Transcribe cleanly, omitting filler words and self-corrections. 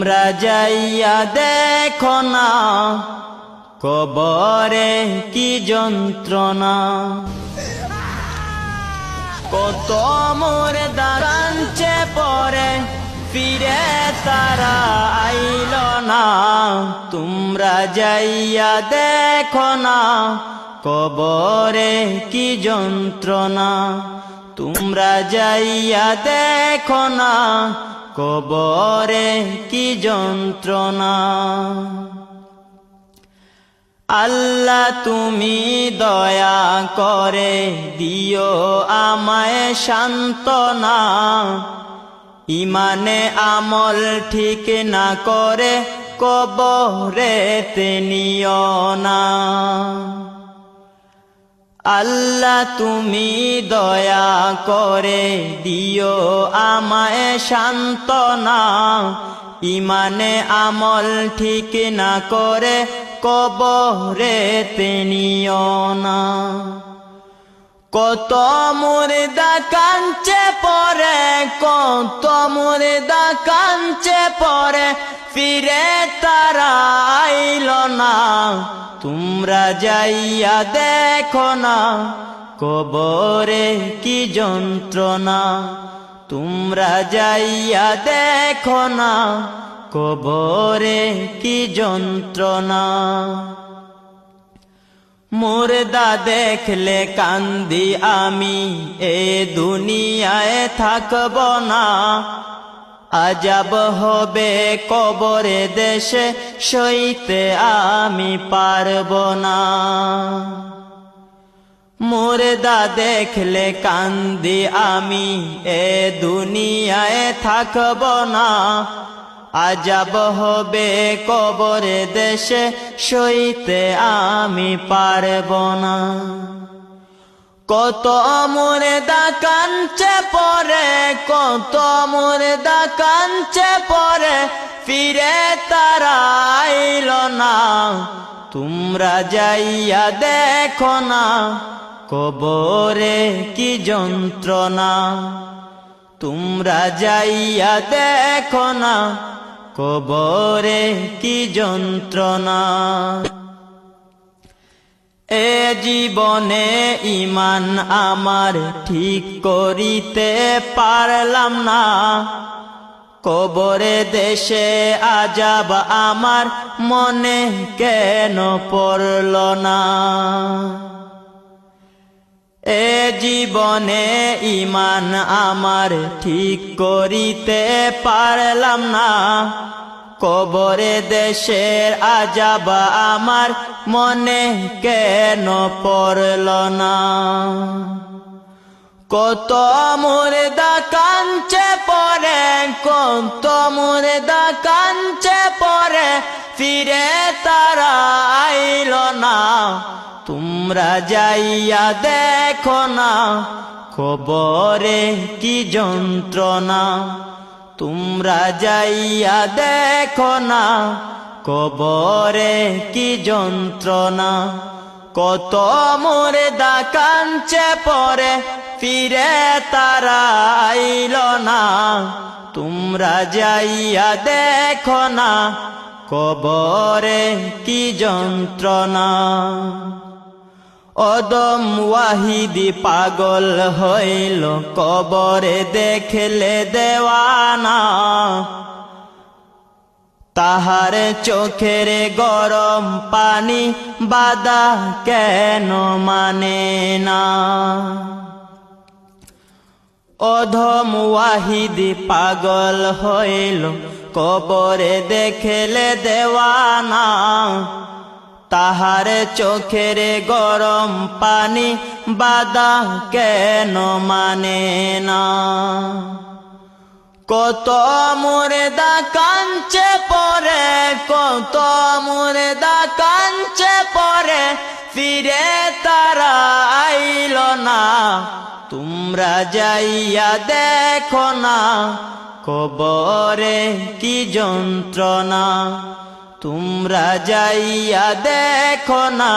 তোমরা যাইয়া দেখো না কবরে কি যন্ত্রণা। কত মুর্দা কাঞ্চে পরে ফিরে তারা আইল না। তোমরা যাইয়া দেখো না কবরে কি যন্ত্রণা। তোমরা যাইয়া দেখো না কবরে কি যন্ত্রণা। আল্লাহ তুমি দয়া করে দিও আমায় সান্ত্বনা। ইমানে আমল ঠিক না করে কবরেতে নিও না। আল্লাহ তুমি দয়া করে দিও আমায় সান্ত্বনা। ইমানে আমল ঠিক না করে কবরেতে নিও না। কত মুর্দা কাঞ্চে পরে, কত মুর্দা কাঞ্চে পরে ফিরে তারা আইল না। তোমরা যাইয়া দেখো না কবরে কি যন্ত্রণা। তোমরা যাইয়া দেখো না কবরে কি যন্ত্রণা। মুর্দা দেখলে কান্দি আমি, এ দুনিয়ায় থাকব না। আজাব হবে কবরে দেশে, সইতে আমি পারব না। মুর্দা দেখলে কান্দি আমি, এ দুনিয়ায় থাকব না। আজাব হবে কবরে দেশে, সইতে আমি পারব না। কত মুর্দা কাঞ্চে পরে, কত মুর্দা কাঞ্চে পরে ফিরে তারা আইল না। তোমরা যাইয়া দেখো না কবরে কি যন্ত্রণা। তোমরা যাইয়া দেখো না কবরে কি যন্ত্রণা। এ জীবনে ঈমান আমার ঠিক করিতে পারলাম না। কবরে দেশে আজাব আমার মনে কেন পড়ল না। এ জীবনে ঈমান আমার ঠিক করিতে পারলাম না। কবরে দেশের আজাব আমার মনে কেন পড়ল না। কত মুর্দা কাঞ্চে পরে, কত মুর্দা কাঞ্চে পরে ফিরে তারা আইল না। তোমরা যাইয়া দেখো না কবরে কি যন্ত্রণা। তোমরা যাইয়া দেখো না কবরে কি যন্ত্রণা। কত মুর্দা কাঞ্চে পরে ফিরে তারা আইল না। তোমরা যাইয়া দেখো না কবরে কি যন্ত্রণা। অদম ওয়াহিদি পাগল হইল কবরে দেখলে দেওয়ানা। তাহার চোখের গরম পানি বাধা কেন মানে না। অধম ওয়াহিদি পাগল হইল কবরে দেখলে দেওয়ানা। তাহার চোখের গরম পানি বাধা কেন মানে না। কত মুর্দা কাঞ্চে পরে, কত মুর্দা কাঞ্চে পরে ফিরে তারা আইল না। তোমরা যাইয়া দেখো না কবরে কি যন্ত্রণা। তোমরা যাইয়া দেখো না